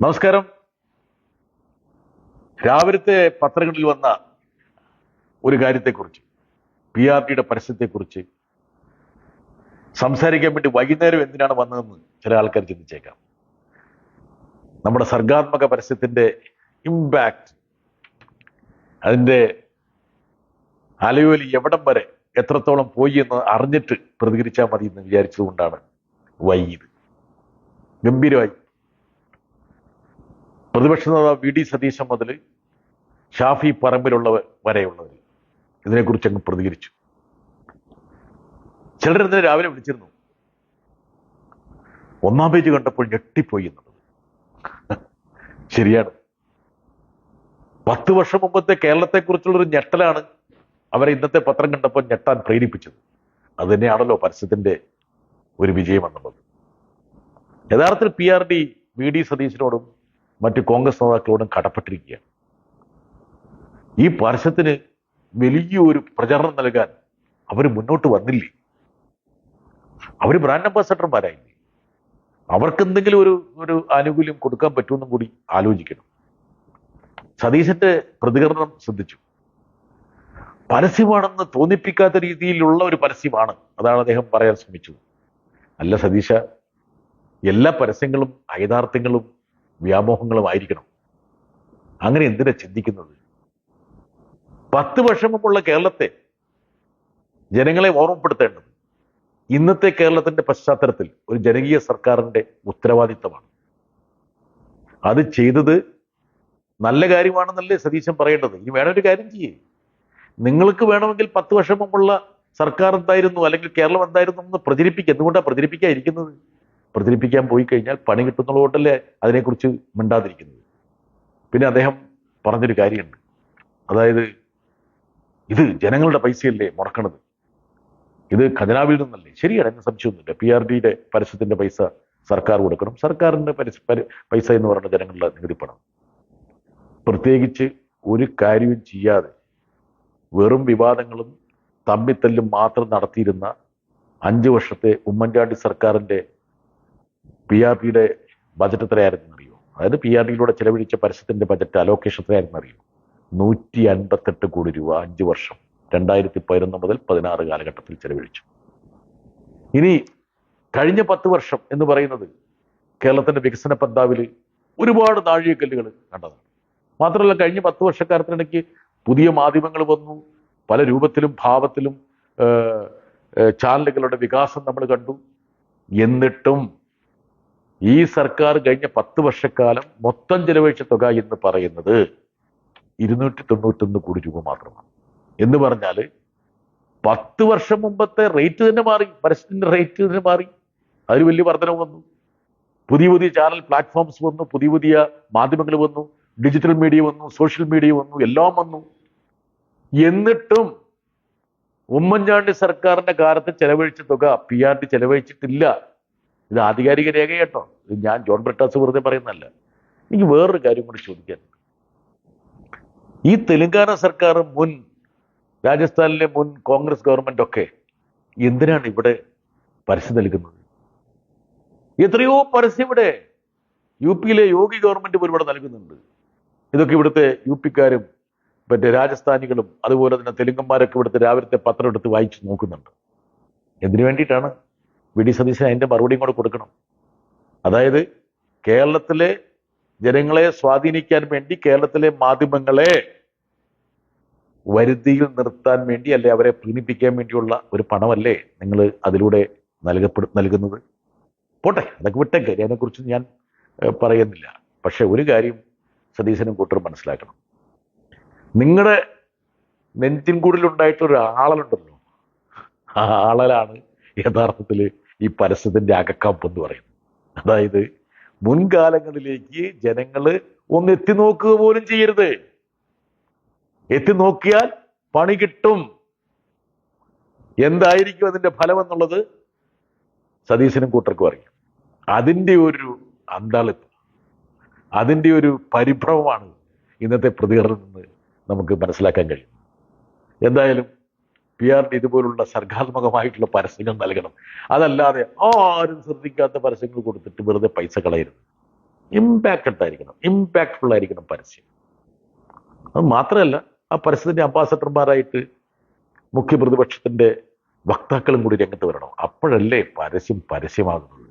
നമസ്കാരം. രാവിലത്തെ പത്രങ്ങളിൽ വന്ന ഒരു കാര്യത്തെക്കുറിച്ച്, PRDയുടെ പരസ്യത്തെക്കുറിച്ച് സംസാരിക്കാൻ വേണ്ടി വൈകുന്നേരം എന്തിനാണ് വന്നതെന്ന് ചില ആൾക്കാർ ചിന്തിച്ചേക്കാം. നമ്മുടെ സർഗാത്മക പരസ്യത്തിന്റെ ഇമ്പാക്ട്, അതിന്റെ അലയൊലി എവിടം വരെ എത്രത്തോളം പോയി എന്ന് അറിഞ്ഞിട്ട് പ്രതികരിച്ചാൽ മതി എന്ന് വിചാരിച്ചതുകൊണ്ടാണ് വൈകിയത്. ഗംഭീരമായി പ്രതിപക്ഷ നേതാവ് VD സതീശൻ മുതൽ ഷാഫി പറമ്പിലുള്ളവർ വരെയുള്ളവർ ഇതിനെക്കുറിച്ച് അങ്ങ് പ്രതികരിച്ചു. ചിലർ ഇന്നലെ രാവിലെ വിളിച്ചിരുന്നു, ഒന്നാം പേജ് കണ്ടപ്പോൾ ഞെട്ടിപ്പോയി എന്നുള്ളത്. ശരിയാണ്. 10 വർഷം മുമ്പത്തെ കേരളത്തെക്കുറിച്ചുള്ളൊരു ഞെട്ടലാണ് അവരെ ഇന്നത്തെ പത്രം കണ്ടപ്പോൾ ഞെട്ടാൻ പ്രേരിപ്പിച്ചത്. അത് തന്നെയാണല്ലോ പരസ്യത്തിന്റെ ഒരു വിജയം എന്നുള്ളത്. യഥാർത്ഥത്തിൽ PRD VD സതീശനോടും മറ്റ് കോൺഗ്രസ് നേതാക്കളോടും കടപ്പെട്ടിരിക്കുകയാണ്. ഈ പരസ്യത്തിന് വലിയൊരു പ്രചരണം നൽകാൻ അവർ മുന്നോട്ട് വന്നില്ലേ? അവർ ബ്രാൻഡ് അംബാസഡർമാരായില്ലേ? അവർക്ക് എന്തെങ്കിലും ഒരു ആനുകൂല്യം കൊടുക്കാൻ പറ്റുമെന്നും കൂടി ആലോചിക്കണം. സതീശന്റെ പ്രതികരണം ശ്രദ്ധിച്ചു. പരസ്യമാണെന്ന് തോന്നിപ്പിക്കാത്ത രീതിയിലുള്ള ഒരു പരസ്യമാണ്, അതാണ് അദ്ദേഹം പറയാൻ ശ്രമിച്ചത്. അല്ല സതീശ, എല്ലാ പരസ്യങ്ങളും യഥാർത്ഥങ്ങളും വ്യാമോഹങ്ങളും ആയിരിക്കണം. അങ്ങനെ എന്തിനാ ചിന്തിക്കുന്നത്? 10 വർഷം മുമ്പുള്ള കേരളത്തെ ജനങ്ങളെ ഓർമ്മപ്പെടുത്തേണ്ടത് ഇന്നത്തെ കേരളത്തിന്റെ പശ്ചാത്തലത്തിൽ ഒരു ജനകീയ സർക്കാരിന്റെ ഉത്തരവാദിത്തമാണ്. അത് ചെയ്തത് നല്ല കാര്യമാണെന്നല്ലേ സതീശൻ പറയേണ്ടത്. ഇനി വേണമൊരു കാര്യം ചെയ്യേ, നിങ്ങൾക്ക് വേണമെങ്കിൽ 10 വർഷം മുമ്പുള്ള സർക്കാർ എന്തായിരുന്നു, അല്ലെങ്കിൽ കേരളം എന്തായിരുന്നു എന്ന് പ്രചരിപ്പിക്കുക. എന്തുകൊണ്ടാണ് പ്രചരിപ്പിക്കാതിരിക്കുന്നത്? പ്രചരിപ്പിക്കാൻ പോയി കഴിഞ്ഞാൽ പണി കിട്ടുന്നതുകൊണ്ടല്ലേ അതിനെക്കുറിച്ച് മിണ്ടാതിരിക്കുന്നത്. പിന്നെ അദ്ദേഹം പറഞ്ഞൊരു കാര്യമുണ്ട്, അതായത് ഇത് ജനങ്ങളുടെ പൈസയല്ലേ മുടക്കണത്, ഇത് ഖജനാവിൽ നിന്നല്ലേ. ശരിയാണ്, അതിന് സംശയമൊന്നുമില്ല. PRDയുടെ പരസ്യത്തിന്റെ പൈസ സർക്കാർ കൊടുക്കണം. സർക്കാരിന്റെ പൈസ എന്ന് പറയുന്ന ജനങ്ങളുടെ നികുതിപ്പണം. പ്രത്യേകിച്ച് ഒരു കാര്യവും ചെയ്യാതെ വെറും വിവാദങ്ങളും തമ്മിത്തല്ലും മാത്രം നടത്തിയിരുന്ന 5 വർഷത്തെ ഉമ്മൻചാണ്ടി സർക്കാരിന്റെ PRDയുടെ ബജറ്റ് എത്രയായിരുന്നു അറിയോ? അതായത് PRDയിലൂടെ ചെലവഴിച്ച പരസ്യത്തിന്റെ ബജറ്റ് അലോക്കേഷൻ എത്രയായിരുന്നു അറിയോ? 158 കോടി രൂപ 5 വർഷം, 2011 മുതൽ 16 കാലഘട്ടത്തിൽ ചെലവഴിച്ചു. ഇനി കഴിഞ്ഞ 10 വർഷം എന്ന് പറയുന്നത് കേരളത്തിന്റെ വികസന പന്താവിൽ ഒരുപാട് നാഴികക്കല്ലുകൾ കണ്ടതാണ്. മാത്രമല്ല, കഴിഞ്ഞ 10 വർഷക്കാലത്തിനിടയ്ക്ക് പുതിയ മാധ്യമങ്ങൾ വന്നു, പല രൂപത്തിലും ഭാവത്തിലും ചാനലുകളുടെ വികാസം നമ്മൾ കണ്ടു. എന്നിട്ടും ഈ സർക്കാർ കഴിഞ്ഞ 10 വർഷക്കാലം മൊത്തം ചെലവഴിച്ച തുക എന്ന് പറയുന്നത് 291 കോടി രൂപ മാത്രമാണ്. എന്ന് പറഞ്ഞാൽ 10 വർഷം മുമ്പത്തെ റേറ്റ് തന്നെ മാറി, പരസ്യത്തിന്റെ റേറ്റ് തന്നെ മാറി. അതിൽ വലിയ വർധനവ് വന്നു. പുതിയ പുതിയ ചാനൽ പ്ലാറ്റ്ഫോംസ് വന്നു, പുതിയ പുതിയ മാധ്യമങ്ങൾ വന്നു, ഡിജിറ്റൽ മീഡിയ വന്നു, സോഷ്യൽ മീഡിയ വന്നു, എല്ലാം വന്നു. എന്നിട്ടും ഉമ്മൻചാണ്ടി സർക്കാരിന്റെ കാലത്ത് ചെലവഴിച്ച തുക PRD ചെലവഴിച്ചിട്ടില്ല. ഇത് ആധികാരിക രേഖ കേട്ടോ. ഇത് ഞാൻ ജോൺ ബ്രിട്ടാസ് വെറുതെ പറയുന്നതല്ല. എനിക്ക് വേറൊരു കാര്യം കൂടി ചോദിക്കാൻ. ഈ തെലങ്കാന സർക്കാർ, മുൻ രാജസ്ഥാനിലെ മുൻ കോൺഗ്രസ് ഗവൺമെന്റ് ഒക്കെ എന്തിനാണ് ഇവിടെ പരസ്യം നൽകുന്നത്? എത്രയോ പരസ്യം ഇവിടെ UPയിലെ യോഗി ഗവൺമെന്റ് പോലും ഇവിടെ നൽകുന്നുണ്ട്. ഇതൊക്കെ ഇവിടുത്തെ UPക്കാരും മറ്റേ രാജസ്ഥാനികളും അതുപോലെ തന്നെ തെലുങ്കന്മാരൊക്കെ ഇവിടുത്തെ രാവിലത്തെ പത്രം എടുത്ത് വായിച്ച് നോക്കുന്നുണ്ട്. എന്തിനു വേണ്ടിയിട്ടാണ്? VD സതീശൻ അതിന്റെ മറുപടിയും കൂടെ കൊടുക്കണം. അതായത് കേരളത്തിലെ ജനങ്ങളെ സ്വാധീനിക്കാൻ വേണ്ടി, കേരളത്തിലെ മാധ്യമങ്ങളെ വരുതിയിൽ നിർത്താൻ വേണ്ടി, അല്ലെ അവരെ പ്രീണിപ്പിക്കാൻ വേണ്ടിയുള്ള ഒരു പണമല്ലേ നിങ്ങൾ അതിലൂടെ നൽകുന്നത്? പോട്ടെ, അതൊക്കെ വിട്ടേക്ക്, അതിനെക്കുറിച്ച് ഞാൻ പറയുന്നില്ല. പക്ഷെ ഒരു കാര്യം സതീശനും കൂട്ടരും മനസ്സിലാക്കണം. നിങ്ങളുടെ നെഞ്ചിൻകൂടിലുണ്ടായിട്ടൊരു ആളലുണ്ടല്ലോ, ആ ആളലാണ് യഥാർത്ഥത്തിൽ ഈ പരസ്യത്തിന്റെ അകക്കാമ്പ് എന്ന് പറയുന്നത്. അതായത് മുൻകാലങ്ങളിലേക്ക് ജനങ്ങൾ ഒന്ന് എത്തി നോക്കുക പോലും ചെയ്യരുത്. എത്തി നോക്കിയാൽ പണി കിട്ടും. എന്തായിരിക്കും അതിന്റെ ഫലം എന്നുള്ളത് സതീശനും കൂട്ടർക്കും അറിയാം. അതിൻ്റെ ഒരു അന്താളിപ്പ്, അതിൻ്റെ ഒരു പരിഭ്രമമാണ് ഇന്നത്തെ പ്രതികരണം നിന്ന് നമുക്ക് മനസ്സിലാക്കാൻ കഴിയും. എന്തായാലും PRD ഇതുപോലുള്ള സർഗാത്മകമായിട്ടുള്ള പരസ്യങ്ങൾ നൽകണം. അതല്ലാതെ ആരും ശ്രദ്ധിക്കാത്ത പരസ്യങ്ങൾ കൊടുത്തിട്ട് വെറുതെ പൈസ കളയരുത്. ഇമ്പാക്റ്റഡ് ആയിരിക്കണം, ഇമ്പാക്റ്റ്ഫുൾ ആയിരിക്കണം പരസ്യം. അത് മാത്രമല്ല, ആ പരസ്യത്തിന്റെ അംബാസഡർമാരായിട്ട് മുഖ്യ പ്രതിപക്ഷത്തിന്റെ വക്താക്കളും കൂടി രംഗത്ത് വരണം. അപ്പോഴല്ലേ പരസ്യമാകുന്നത്.